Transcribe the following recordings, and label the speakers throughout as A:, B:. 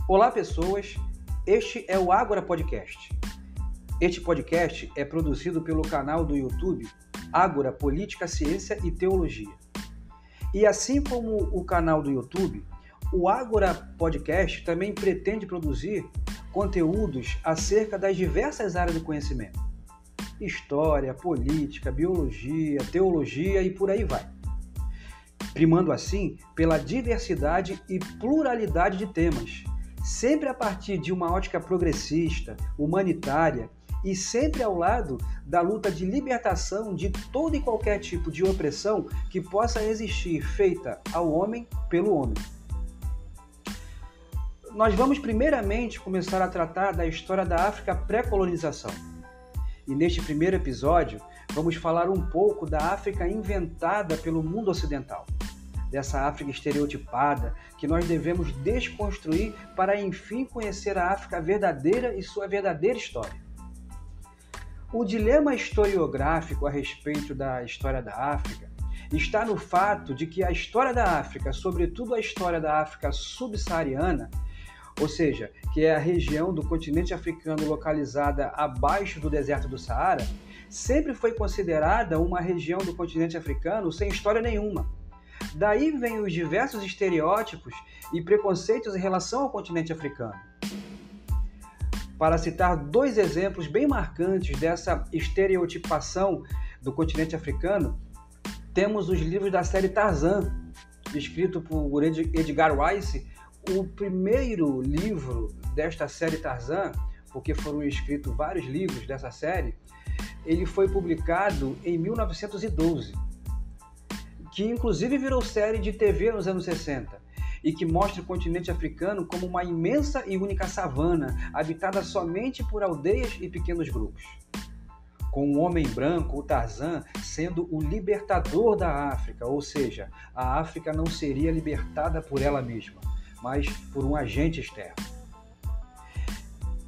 A: Olá, pessoas. Este é o Ágora Podcast. Este podcast é produzido pelo canal do YouTube Ágora Política, Ciência e Teologia. E assim como o canal do YouTube, o Ágora Podcast também pretende produzir conteúdos acerca das diversas áreas do conhecimento. História, política, biologia, teologia e por aí vai. Primando assim pela diversidade e pluralidade de temas, sempre a partir de uma ótica progressista, humanitária e sempre ao lado da luta de libertação de todo e qualquer tipo de opressão que possa existir feita ao homem pelo homem. Nós vamos primeiramente começar a tratar da história da África pré-colonização. E neste primeiro episódio, vamos falar um pouco da África inventada pelo mundo ocidental. Dessa África estereotipada que nós devemos desconstruir para enfim conhecer a África verdadeira e sua verdadeira história. O dilema historiográfico a respeito da história da África está no fato de que a história da África, sobretudo a história da África subsaariana, ou seja, que é a região do continente africano localizada abaixo do deserto do Saara, sempre foi considerada uma região do continente africano sem história nenhuma. Daí vêm os diversos estereótipos e preconceitos em relação ao continente africano. Para citar dois exemplos bem marcantes dessa estereotipação do africano, temos os livros da série Tarzan, escrito por Edgar Rice. O primeiro livro desta série Tarzan, porque foram escritos vários livros dessa série, ele foi publicado em 1912. Que inclusive virou série de TV nos anos 60 e que mostra o continente africano como uma imensa e única savana, habitada somente por aldeias e pequenos grupos. Com o homem branco, o Tarzan, sendo o libertador da África, ou seja, a África não seria libertada por ela mesma, mas por um agente externo.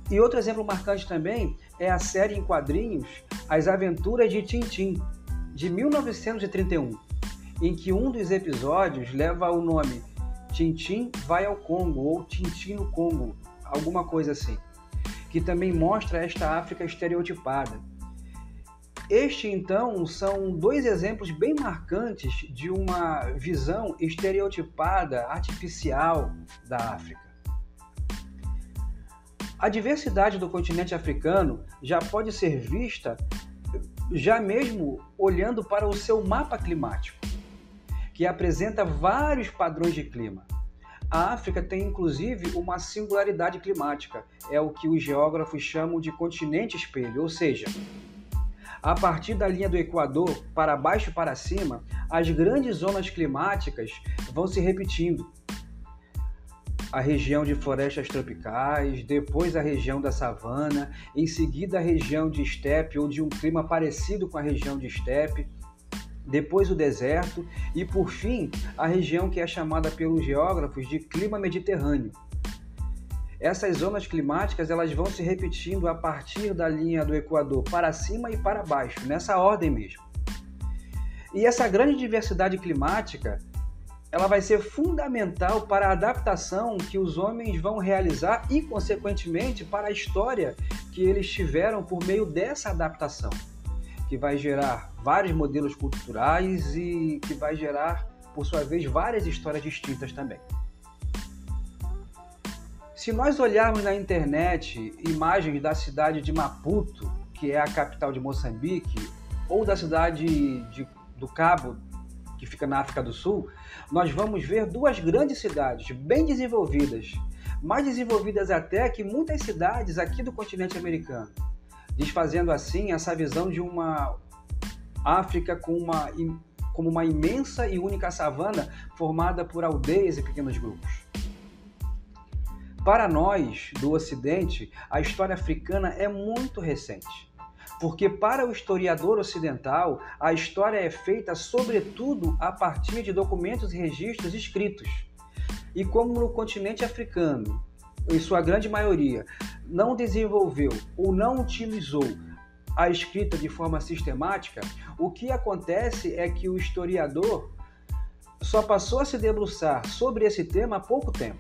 A: E outro exemplo marcante também é a série em quadrinhos As Aventuras de Tintim, de 1931. Em que um dos episódios leva o nome Tintim vai ao Congo, ou Tintim no Congo, alguma coisa assim, que também mostra esta África estereotipada. Então, são dois exemplos bem marcantes de uma visão estereotipada, artificial da África. A diversidade do continente africano já pode ser vista já mesmo olhando para o seu mapa climático, que apresenta vários padrões de clima. A África tem inclusive uma singularidade climática, é o que os geógrafos chamam de continente espelho, ou seja, a partir da linha do Equador para baixo e para cima, as grandes zonas climáticas vão se repetindo. A região de florestas tropicais, depois a região da savana, em seguida a região de estepe ou de um clima parecido com a região de estepe, depois o deserto e, por fim, a região que é chamada pelos geógrafos de clima mediterrâneo. Essas zonas climáticas elas vão se repetindo a partir da linha do Equador para cima e para baixo, nessa ordem mesmo. E essa grande diversidade climática ela vai ser fundamental para a adaptação que os homens vão realizar e, consequentemente, para a história que eles tiveram por meio dessa adaptação, que vai gerar vários modelos culturais e que vai gerar, por sua vez, várias histórias distintas também. Se nós olharmos na internet imagens da cidade de Maputo, que é a capital de Moçambique, ou da cidade do Cabo, que fica na África do Sul, nós vamos ver duas grandes cidades bem desenvolvidas, mais desenvolvidas até que muitas cidades aqui do continente americano, desfazendo assim essa visão de uma África como uma imensa e única savana formada por aldeias e pequenos grupos. Para nós, do Ocidente, a história africana é muito recente, porque para o historiador ocidental, a história é feita sobretudo a partir de documentos e registros escritos. E como no continente africano, em sua grande maioria, não desenvolveu ou não utilizou a escrita de forma sistemática, o que acontece é que o historiador só passou a se debruçar sobre esse tema há pouco tempo.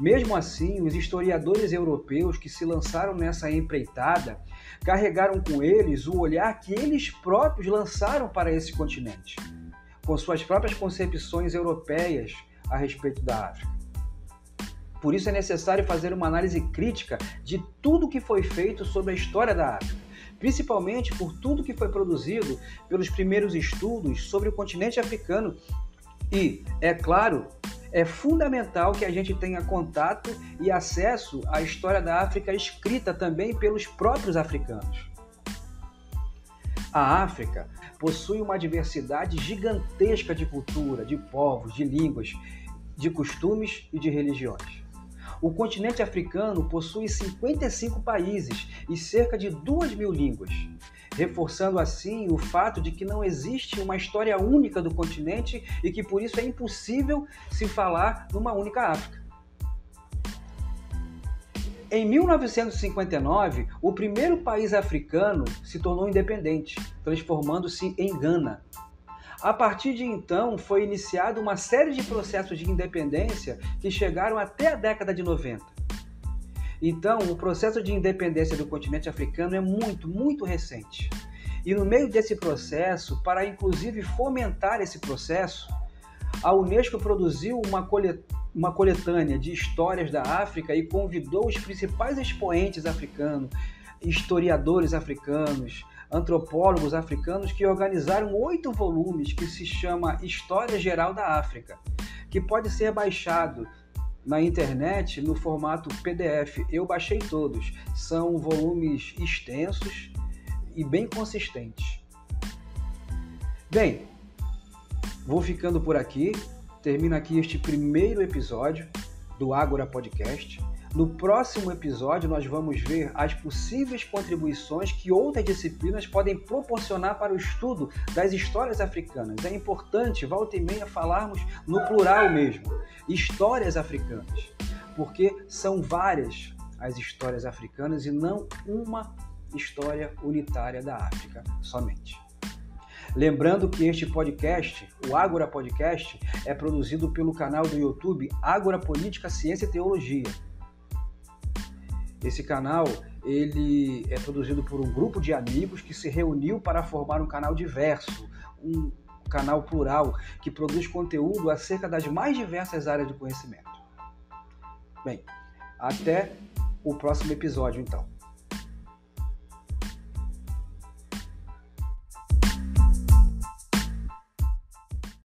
A: Mesmo assim, os historiadores europeus que se lançaram nessa empreitada carregaram com eles o olhar que eles próprios lançaram para esse continente, com suas próprias concepções europeias a respeito da África. Por isso é necessário fazer uma análise crítica de tudo que foi feito sobre a história da África, principalmente por tudo que foi produzido pelos primeiros estudos sobre o continente africano. E, é claro, é fundamental que a gente tenha contato e acesso à história da África escrita também pelos próprios africanos. A África possui uma diversidade gigantesca de cultura, de povos, de línguas, de costumes e de religiões. O continente africano possui 55 países e cerca de 2.000 línguas, reforçando assim o fato de que não existe uma história única do continente e que por isso é impossível se falar numa única África. Em 1959, o primeiro país africano se tornou independente, transformando-se em Gana. A partir de então, foi iniciada uma série de processos de independência que chegaram até a década de 90. Então, o processo de independência do continente africano é muito recente. E no meio desse processo, para inclusive fomentar esse processo, a Unesco produziu uma coletânea de histórias da África e convidou os principais expoentes africanos, historiadores africanos, antropólogos africanos que organizaram 8 volumes que se chama História Geral da África, que pode ser baixado na internet no formato PDF. Eu baixei todos. São volumes extensos e bem consistentes. Bem, vou ficando por aqui. Termina aqui este primeiro episódio do Ágora Podcast. No próximo episódio, nós vamos ver as possíveis contribuições que outras disciplinas podem proporcionar para o estudo das histórias africanas. É importante, volta e meia, falarmos no plural mesmo, histórias africanas, porque são várias as histórias africanas e não uma história unitária da África somente. Lembrando que este podcast, o Ágora Podcast, é produzido pelo canal do YouTube Ágora Política, Ciência e Teologia. Esse canal ele é produzido por um grupo de amigos que se reuniu para formar um canal diverso, um canal plural, que produz conteúdo acerca das mais diversas áreas de conhecimento. Bem, até o próximo episódio, então.